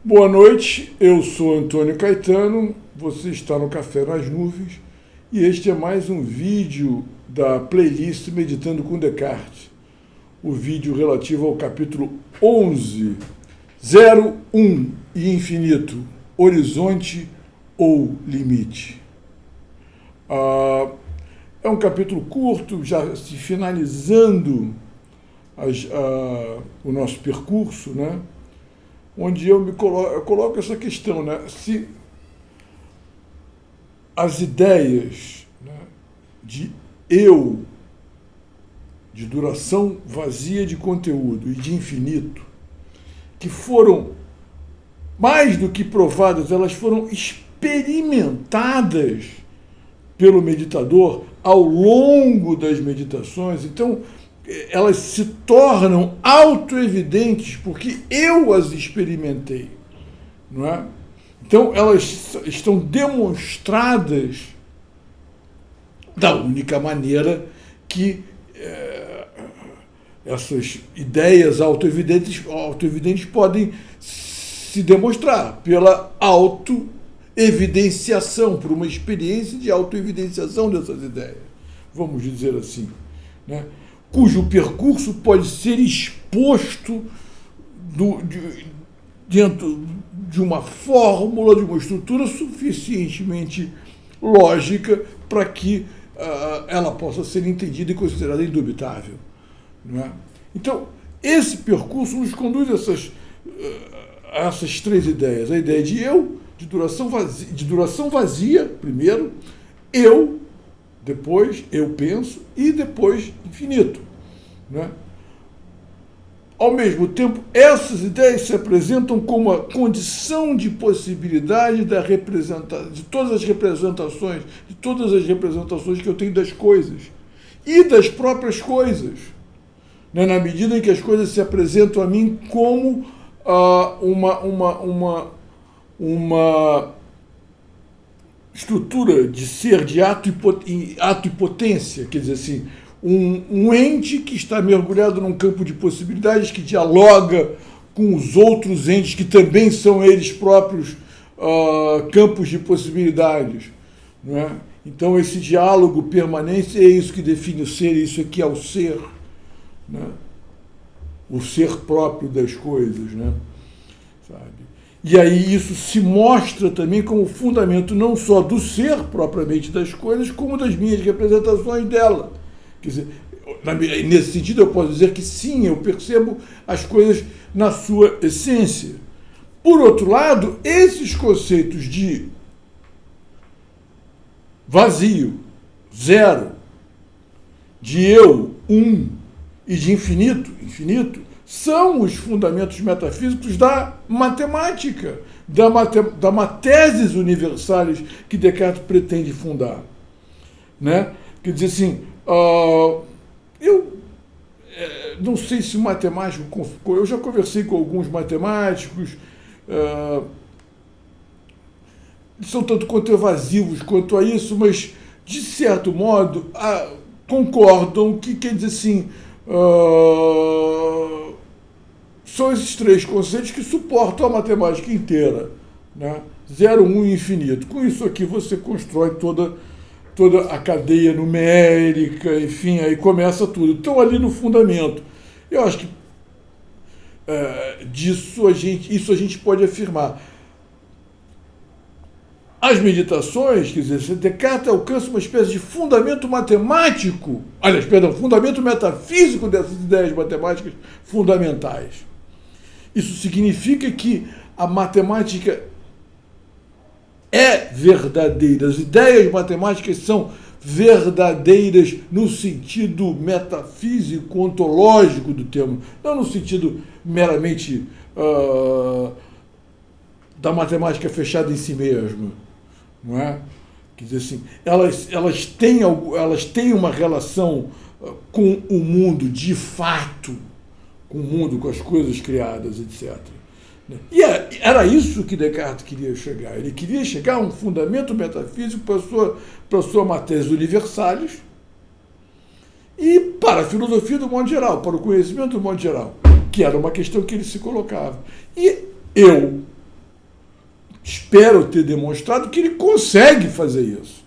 Boa noite, eu sou Antônio Caetano, você está no Café nas Nuvens e este é mais um vídeo da playlist Meditando com Descartes, o vídeo relativo ao capítulo 11, 0, 1 e infinito, horizonte ou limite. É um capítulo curto, já se finalizando o nosso percurso, né? Onde eu coloco essa questão, né? Se as ideias, né, de eu, de duração vazia de conteúdo e de infinito, que foram mais do que provadas, elas foram experimentadas pelo meditador ao longo das meditações, então elas se tornam autoevidentes porque eu as experimentei, não é? Então elas estão demonstradas da única maneira que essas ideias autoevidentes podem se demonstrar, pela autoevidenciação, por uma experiência de autoevidenciação dessas ideias, vamos dizer assim, né? Cujo percurso pode ser exposto dentro de uma fórmula, de uma estrutura suficientemente lógica para que ela possa ser entendida e considerada indubitável, não é? Então, esse percurso nos conduz a essas três ideias. A ideia de eu, de duração vazia, primeiro, eu, depois eu penso e depois infinito, né? Ao mesmo tempo, essas ideias se apresentam como a condição de possibilidade de todas as representações que eu tenho das coisas e das próprias coisas, né? Na medida em que as coisas se apresentam a mim como uma estrutura de ser, de ato e potência, quer dizer assim, um ente que está mergulhado num campo de possibilidades, que dialoga com os outros entes que também são eles próprios campos de possibilidades, não é? Então esse diálogo permanente é isso que define o ser, isso aqui é o ser, né? O ser próprio das coisas, né? Sabe? E aí isso se mostra também como fundamento não só do ser propriamente das coisas, como das minhas representações dela. Quer dizer, nesse sentido eu posso dizer que sim, eu percebo as coisas na sua essência. Por outro lado, esses conceitos de vazio, zero, de eu, e de infinito, são os fundamentos metafísicos da matemática, da mateses universais que Descartes pretende fundar, né? Quer dizer assim, eu não sei se o matemático... Eu já conversei com alguns matemáticos, são tanto quanto evasivos quanto a isso, mas, de certo modo, concordam que, quer dizer assim, são esses três conceitos que suportam a matemática inteira, né? 0, 1 e infinito. Com isso aqui você constrói toda a cadeia numérica, enfim, aí começa tudo. Então, ali no fundamento, eu acho que isso a gente pode afirmar. As meditações, quer dizer, Descartes alcança uma espécie de fundamento matemático, fundamento metafísico dessas ideias matemáticas fundamentais. Isso significa que a matemática é verdadeira, as ideias matemáticas são verdadeiras no sentido metafísico, ontológico do termo, não no sentido meramente da matemática fechada em si mesma, não é? Quer dizer assim, elas têm uma relação com o mundo de fato, com o mundo, com as coisas criadas, etc. E era isso que Descartes queria chegar. Ele queria chegar a um fundamento metafísico para a sua matérias universalis e para a filosofia do modo geral, para o conhecimento do modo geral, que era uma questão que ele se colocava. E eu, espero ter demonstrado que ele consegue fazer isso,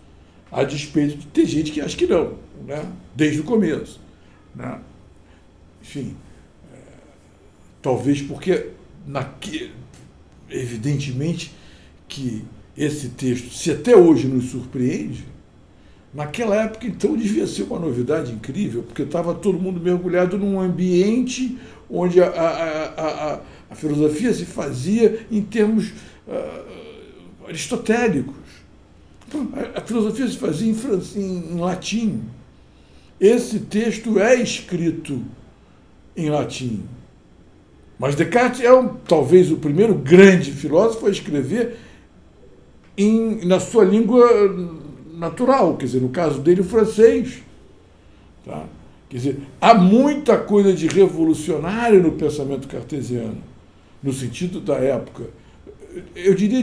a despeito de ter gente que acha que não, né? Desde o começo. Né? Enfim, talvez porque, evidentemente, que esse texto, se até hoje nos surpreende, naquela época, então, devia ser uma novidade incrível, porque estava todo mundo mergulhado num ambiente onde a filosofia se fazia em termos aristotélicos. A filosofia se fazia em latim. Esse texto é escrito em latim. Mas Descartes é talvez o primeiro grande filósofo a escrever na sua língua natural, quer dizer, no caso dele, o francês. Tá? Quer dizer, há muita coisa de revolucionário no pensamento cartesiano, no sentido da época. Eu diria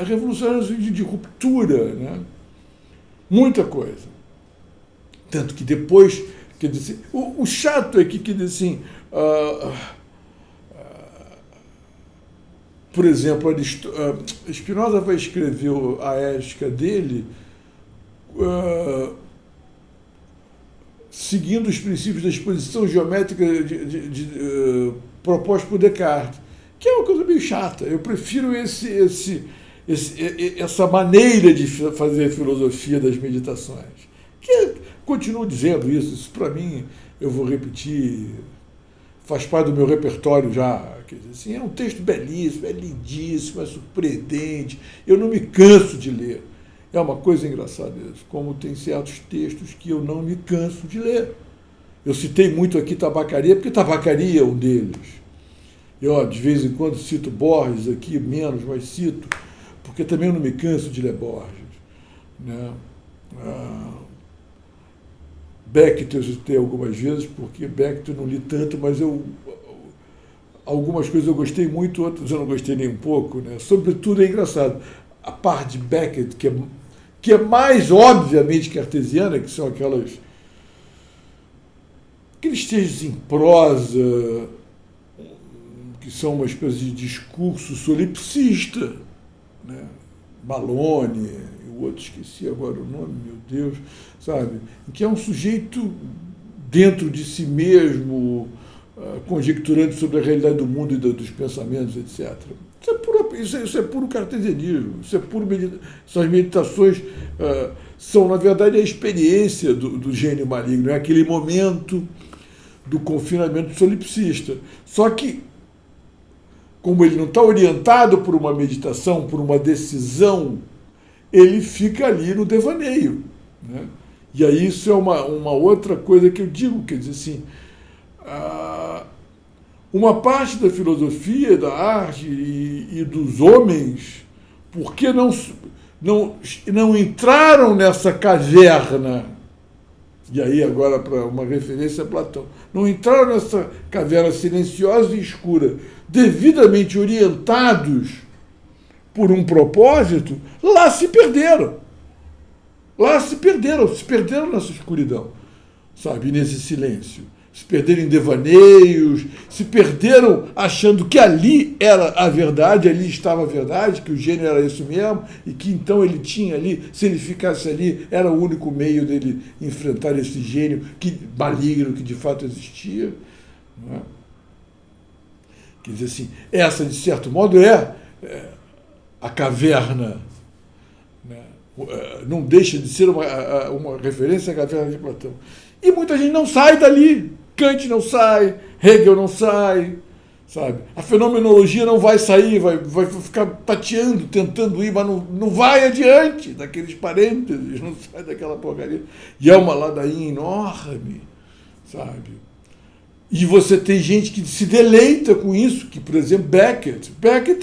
revolucionário no sentido de ruptura, né? Muita coisa. Tanto que depois, quer dizer, o chato é que, quer dizer assim, por exemplo, Spinoza vai escrever a ética dele seguindo os princípios da exposição geométrica propostos por Descartes, que é uma coisa meio chata. Eu prefiro essa maneira de fazer filosofia das meditações. Continuo dizendo isso para mim, eu vou repetir, faz parte do meu repertório já. Quer dizer, assim, é um texto belíssimo, é lindíssimo, é surpreendente, eu não me canso de ler. É uma coisa engraçada isso, como tem certos textos que eu não me canso de ler. Eu citei muito aqui Tabacaria, porque Tabacaria é um deles. Eu, de vez em quando, cito Borges aqui, menos, mas cito, porque também eu não me canso de ler Borges. Né? Beckett eu citei algumas vezes, porque Beckett eu não li tanto, mas algumas coisas eu gostei muito, outras eu não gostei nem um pouco. Né? Sobretudo é engraçado, a parte de Beckett, que é mais obviamente cartesiana, que são aqueles textos em prosa, que são uma espécie de discurso solipsista, né? Malone, o outro esqueci agora o nome, meu Deus, sabe? Que é um sujeito dentro de si mesmo, conjecturando sobre a realidade do mundo e dos pensamentos, etc. Isso é puro cartesianismo, essas meditações são, na verdade, a experiência do gênio maligno, é aquele momento do confinamento solipsista. Só que, como ele não está orientado por uma meditação, por uma decisão, ele fica ali no devaneio. Né? E aí isso é uma outra coisa que eu digo, quer dizer assim, uma parte da filosofia, da arte e dos homens, por que não entraram nessa caverna? E aí agora para uma referência a Platão. Não entraram nessa caverna silenciosa e escura, devidamente orientados por um propósito, lá se perderam. Se perderam nessa escuridão, sabe, nesse silêncio. Se perderam em devaneios, se perderam achando que ali era a verdade, ali estava a verdade, que o gênio era isso mesmo, e que então ele tinha ali, se ele ficasse ali, era o único meio dele enfrentar esse gênio maligno que de fato existia. Não é? Quer dizer assim, essa, de certo modo, é a caverna. Né? Não deixa de ser uma referência à caverna de Platão. E muita gente não sai dali. Kant não sai, Hegel não sai, sabe? A fenomenologia não vai sair, vai ficar tateando, tentando ir, mas não vai adiante daqueles parênteses, não sai daquela porcaria. E é uma ladainha enorme, sabe? E você tem gente que se deleita com isso, que, por exemplo, Beckett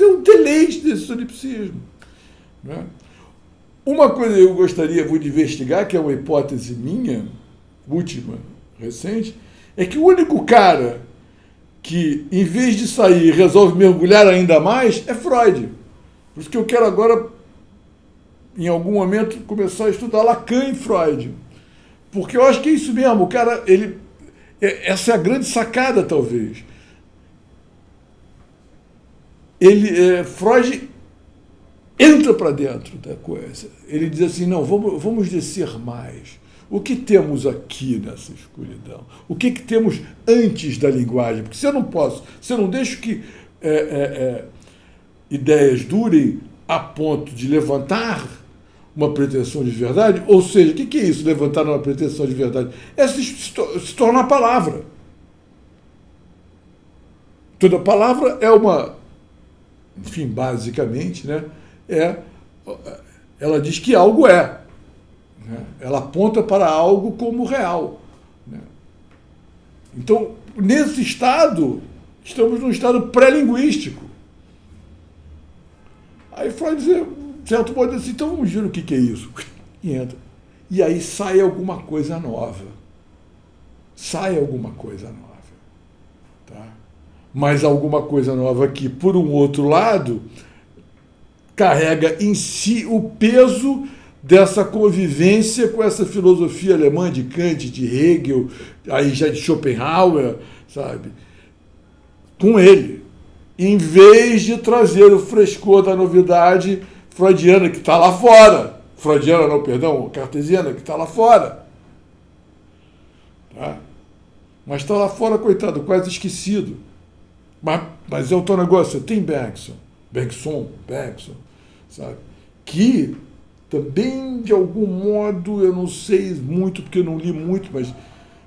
é um deleite desse solipsismo. Né? Uma coisa que eu gostaria de investigar, que é uma hipótese minha, última, recente, é que o único cara que, em vez de sair, resolve mergulhar ainda mais é Freud. Por isso que eu quero agora, em algum momento, começar a estudar Lacan e Freud. Porque eu acho que é isso mesmo. O cara, essa é a grande sacada, talvez. Freud entra para dentro da coisa. Ele diz assim, não, vamos descer mais. O que temos aqui nessa escuridão? O que temos antes da linguagem? Porque se eu não deixo que ideias durem a ponto de levantar uma pretensão de verdade, ou seja, o que é isso, levantar uma pretensão de verdade? É se tornar palavra. Toda palavra é uma, enfim, basicamente, né, ela diz que algo é. Né? Ela aponta para algo como real. Né? Então, nesse estado, estamos num estado pré-linguístico. Aí Freud diz, certo modo, assim, então vamos ver o que é isso. E entra. E aí sai alguma coisa nova. Sai alguma coisa nova. Tá? Mas alguma coisa nova que, por um outro lado, carrega em si o peso dessa convivência com essa filosofia alemã de Kant, de Hegel, aí já de Schopenhauer, sabe? Com ele. Em vez de trazer o frescor da novidade freudiana, que está lá fora. Freudiana não, perdão, cartesiana, que está lá fora. Tá? Mas está lá fora, coitado, quase esquecido. Mas é o teu negócio, tem Bergson, sabe? Que também, de algum modo, eu não sei muito, porque eu não li muito, mas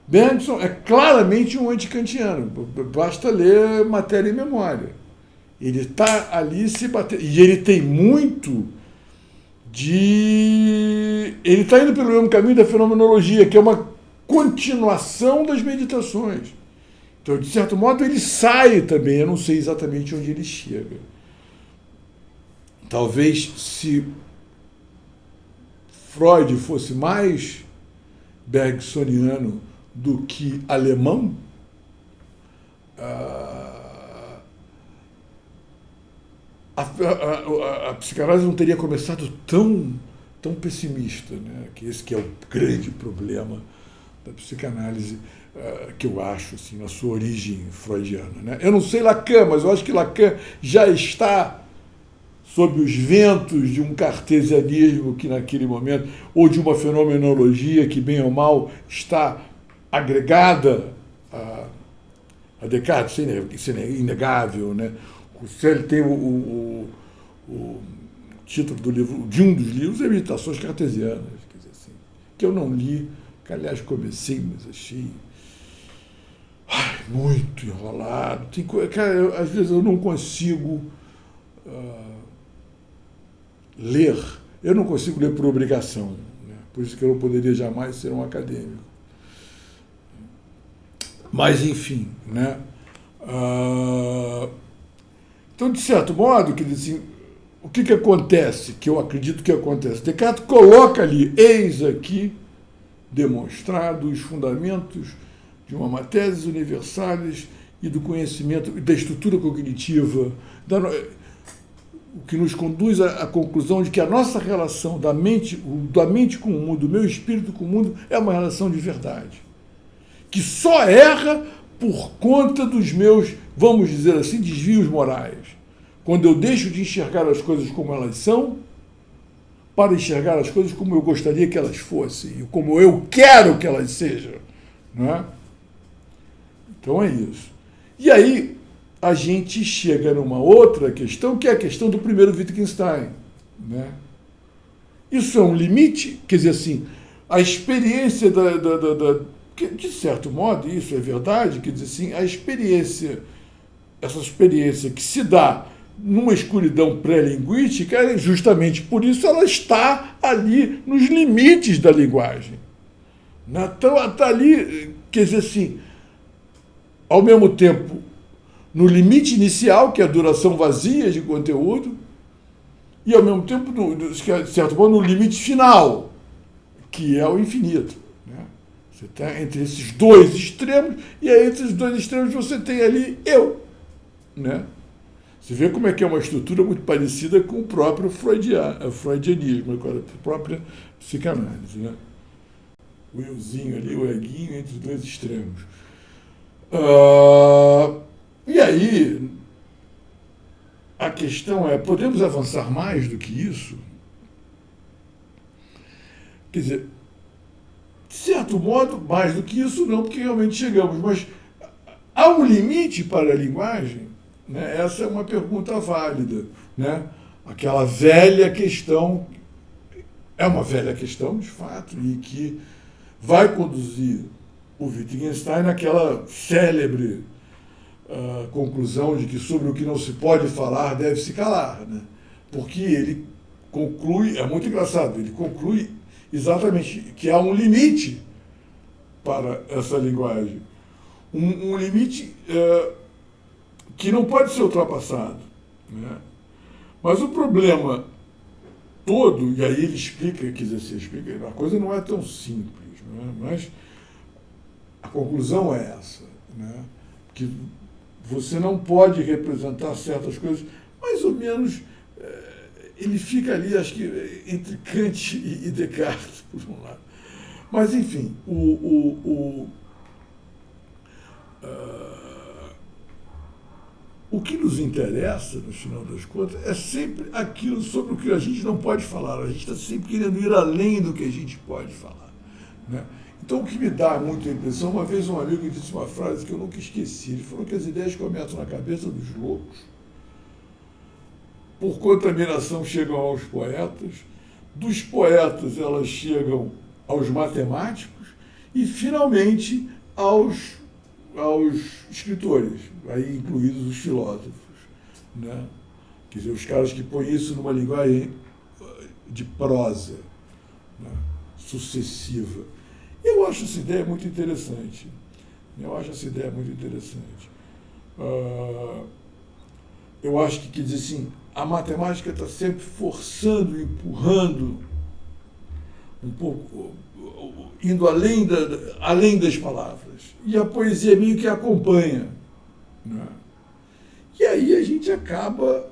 Bergson é claramente um anticantiano. Basta ler Matéria e Memória. Ele está ali se batendo. E ele tem muito de... Ele está indo pelo mesmo caminho da fenomenologia, que é uma continuação das meditações. Então, de certo modo, ele sai também. Eu não sei exatamente onde ele chega. Talvez, se Freud fosse mais bergsoniano do que alemão, a psicanálise não teria começado tão pessimista, né? Que esse que é o grande problema da psicanálise, que eu acho, assim, na sua origem freudiana. Né? Eu não sei Lacan, mas eu acho que Lacan já está sob os ventos de um cartesianismo que naquele momento, ou de uma fenomenologia que, bem ou mal, está agregada a Descartes, isso é inegável, né? Ele tem o título do livro, de um dos livros, é Meditações Cartesianas, quer dizer assim, que eu não li, que aliás comecei, mas achei muito enrolado. Cara, às vezes eu não consigo ler, eu não consigo ler por obrigação, né? Por isso que eu não poderia jamais ser um acadêmico. Mas, enfim, né? Então, de certo modo, quer dizer assim, o que acontece, que eu acredito que acontece? Descartes coloca ali, eis aqui, demonstrado os fundamentos de uma matérias universais e do conhecimento, da estrutura cognitiva, o que nos conduz à conclusão de que a nossa relação da mente com o mundo, do meu espírito com o mundo, é uma relação de verdade. Que só erra por conta dos meus, vamos dizer assim, desvios morais. Quando eu deixo de enxergar as coisas como elas são, para enxergar as coisas como eu gostaria que elas fossem, como eu quero que elas sejam. Não é? Então é isso. E aí a gente chega numa outra questão, que é a questão do primeiro Wittgenstein. Né? Isso é um limite? Quer dizer assim, a experiência de certo modo, isso é verdade, quer dizer assim, essa experiência que se dá numa escuridão pré-linguística, justamente por isso ela está ali nos limites da linguagem. Então, ela está ali, quer dizer assim, ao mesmo tempo, no limite inicial, que é a duração vazia de conteúdo, e ao mesmo tempo, de certo modo, no limite final, que é o infinito. Né? Você está entre esses dois extremos, e aí entre os dois extremos você tem ali eu. Né? Você vê como é que é uma estrutura muito parecida com o próprio freudianismo, com a própria psicanálise. Né? O euzinho ali, o eguinho entre os dois extremos. E aí, a questão é, podemos avançar mais do que isso? Quer dizer, de certo modo, mais do que isso não, porque realmente chegamos, mas há um limite para a linguagem? Né? Essa é uma pergunta válida. Né? Aquela velha questão, é uma velha questão, de fato, e que vai conduzir o Wittgenstein naquela célebre conclusão de que sobre o que não se pode falar deve-se calar. Né? Porque ele conclui, é muito engraçado, ele conclui exatamente que há um limite para essa linguagem. Um limite que não pode ser ultrapassado. Né? Mas o problema todo, e aí ele explica, quer dizer, se explica, a coisa não é tão simples, né? Mas a conclusão é essa, né? Que você não pode representar certas coisas, mais ou menos, ele fica ali, acho que, entre Kant e Descartes, por um lado. Mas, enfim, o que nos interessa, no final das contas, é sempre aquilo sobre o que a gente não pode falar. A gente está sempre querendo ir além do que a gente pode falar. Né? Então, o que me dá muita impressão, uma vez um amigo disse uma frase que eu nunca esqueci. Ele falou que as ideias começam na cabeça dos loucos, por contaminação chegam aos poetas, dos poetas elas chegam aos matemáticos e, finalmente, aos escritores, aí incluídos os filósofos. Né? Quer dizer, os caras que põem isso numa linguagem de prosa, né? Sucessiva. Eu acho essa ideia muito interessante. Eu acho que, quer dizer assim, a matemática está sempre forçando, empurrando um pouco, indo além das palavras. E a poesia meio que acompanha. Né? E aí a gente acaba,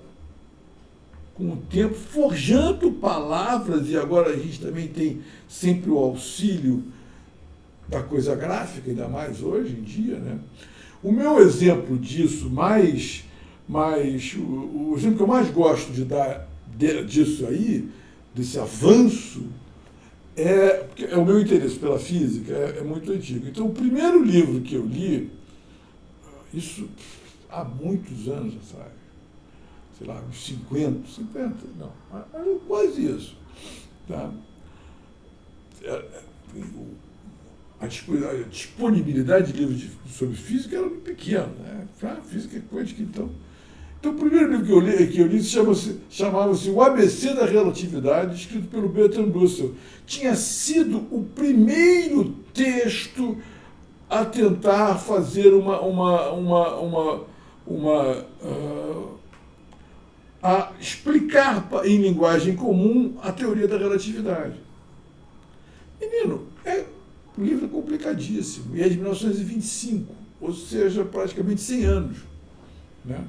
com o tempo, forjando palavras, e agora a gente também tem sempre o auxílio da coisa gráfica, ainda mais hoje em dia. Né? O meu exemplo disso, o exemplo que eu mais gosto de dar disso aí, desse avanço, porque o meu interesse pela física é muito antigo. Então, o primeiro livro que eu li, isso há muitos anos atrás, sei lá, uns 50, não, quase isso. Tá? A disponibilidade de livros sobre física era muito pequena. Né? Física quântica, então. Então, o primeiro livro que eu li chamava-se O ABC da Relatividade, escrito pelo Bertrand Russell. Tinha sido o primeiro texto a tentar fazer a explicar em linguagem comum a teoria da relatividade. Menino, é um livro complicadíssimo, e é de 1925, ou seja, praticamente 100 anos. Né?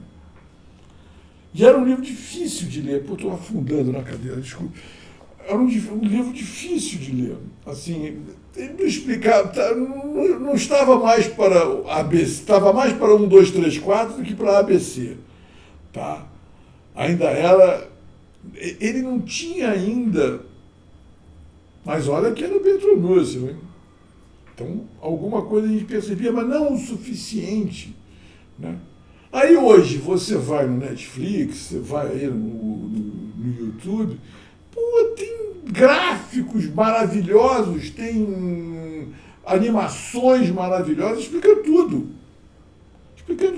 E era um livro difícil de ler, estou afundando na cadeira, desculpa. Era um livro difícil de ler. Assim, ele não explicava, não estava mais para ABC, estava mais para 1, 2, 3, 4 do que para ABC. Tá? Ainda era. Ele não tinha ainda. Mas olha que era o Bertrand Russell, hein? Então, alguma coisa a gente percebia, mas não o suficiente. Né? Aí hoje você vai no Netflix, você vai aí no YouTube, tem gráficos maravilhosos, tem animações maravilhosas, explicando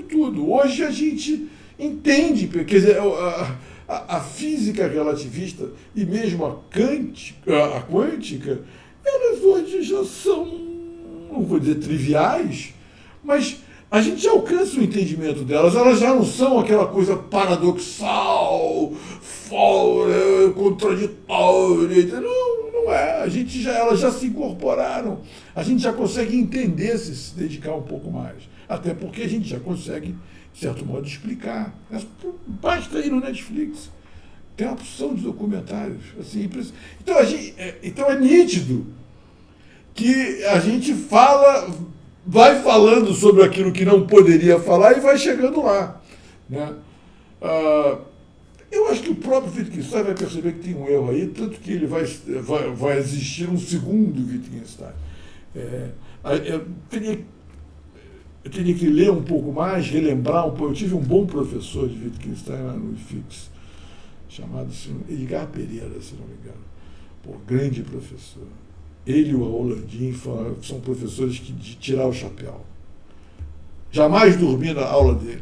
tudo. Hoje a gente entende, quer dizer, a física relativista e mesmo a quântica, elas hoje já são, não vou dizer triviais, mas a gente já alcança o entendimento delas, elas já não são aquela coisa paradoxal, contraditória, não é, elas já se incorporaram, a gente já consegue entender se dedicar um pouco mais, até porque a gente já consegue, de certo modo, explicar. Basta ir no Netflix, tem uma opção de documentários, assim, então é nítido que a gente vai falando sobre aquilo que não poderia falar e vai chegando lá. Né? acho que o próprio Wittgenstein vai perceber que tem um erro aí, tanto que ele vai existir um segundo Wittgenstein. Eu teria que ler um pouco mais, relembrar um pouco. Eu tive um bom professor de Wittgenstein lá no IFIX, chamado Edgar Pereira, se não me engano. Pô, grande professor. Ele e o Rolandinho são professores de tirar o chapéu. Jamais dormi na aula deles.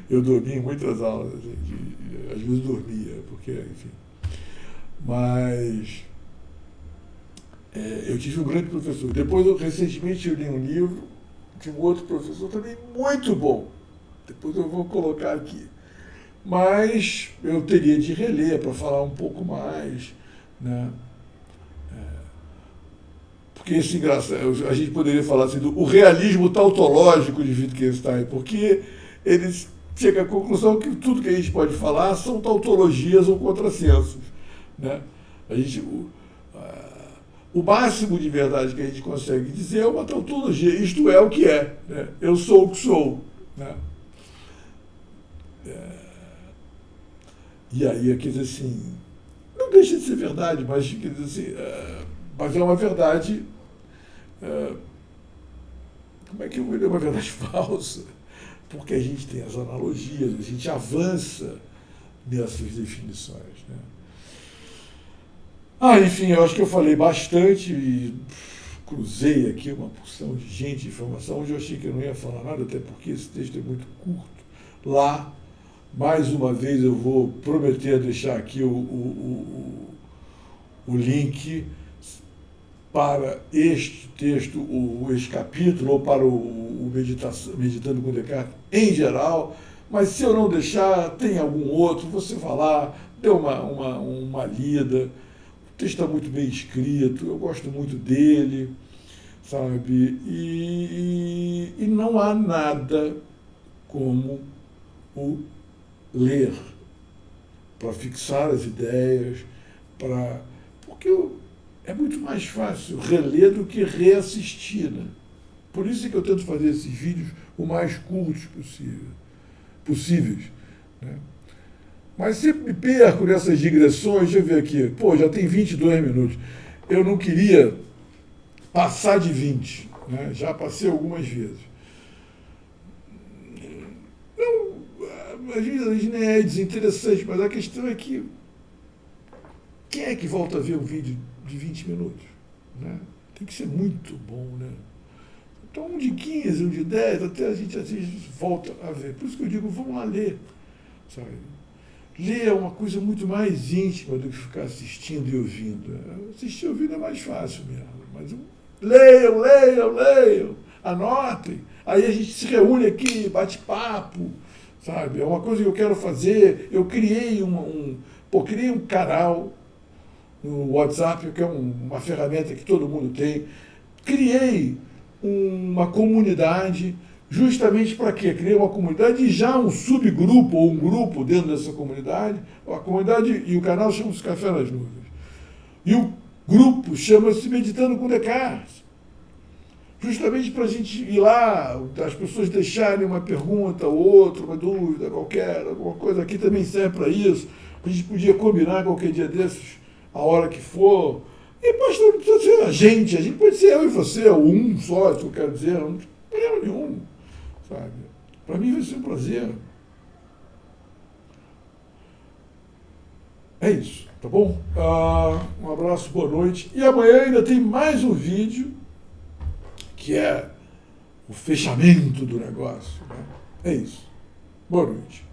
Eu dormi em muitas aulas, às vezes dormia, porque, enfim. Mas eu tive um grande professor. Depois, recentemente, eu li um livro de um outro professor também muito bom. Depois eu vou colocar aqui. Mas eu teria de reler para falar um pouco mais, né? Porque esse engraçado, a gente poderia falar assim o realismo tautológico de Wittgenstein, porque ele chega à conclusão que tudo que a gente pode falar são tautologias ou contrassensos, né? O máximo de verdade que a gente consegue dizer é uma tautologia, isto é o que é, né? Eu sou o que sou, né? E aí, quer dizer assim, não deixa de ser verdade, mas, quer dizer assim, mas é uma verdade, como é que eu vou dizer, uma verdade falsa? Porque a gente tem as analogias, a gente avança nessas definições, né? Enfim, eu acho que eu falei bastante e cruzei aqui uma porção de gente, de informação. Hoje eu achei que eu não ia falar nada, até porque esse texto é muito curto. Lá, mais uma vez, eu vou prometer deixar aqui o link para este texto, este capítulo, ou para o Meditando com Descartes em geral, mas se eu não deixar, tem algum outro, você vai lá, dê uma lida. O texto está muito bem escrito, eu gosto muito dele, sabe? E não há nada como o ler, para fixar as ideias, porque é muito mais fácil reler do que reassistir, né? Por isso é que eu tento fazer esses vídeos o mais curtos possíveis, né? Mas sempre me perco nessas digressões. Deixa eu ver aqui. Pô, já tem 22 minutos. Eu não queria passar de 20, né? Já passei algumas vezes. Não, às vezes nem é desinteressante, mas a questão é que quem é que volta a ver um vídeo de 20 minutos? Né? Tem que ser muito bom, né? Então, um de 15, um de 10, até a gente volta a ver. Por isso que eu digo, vamos lá ler, sabe? Ler é uma coisa muito mais íntima do que ficar assistindo e ouvindo. Assistir e ouvindo é mais fácil mesmo. Mas leiam, anotem. Aí a gente se reúne aqui, bate papo, sabe? É uma coisa que eu quero fazer. Eu criei criei um canal no WhatsApp, que é uma ferramenta que todo mundo tem. Criei uma comunidade. Justamente para quê? Criar uma comunidade e já um subgrupo ou um grupo dentro dessa comunidade. A comunidade e o canal chama-se Café nas Nuvens. E o grupo chama-se Meditando com Descartes. Justamente para a gente ir lá, as pessoas deixarem uma pergunta ou outra, uma dúvida qualquer, alguma coisa aqui também serve para isso. A gente podia combinar qualquer dia desses, a hora que for. E depois não precisa ser a gente pode ser eu e você, ou um só, isso que eu quero dizer, não tem problema nenhum. Para mim vai ser um prazer. É isso, tá bom? Um abraço, boa noite. E amanhã ainda tem mais um vídeo, que é o fechamento do negócio, né? É isso. Boa noite.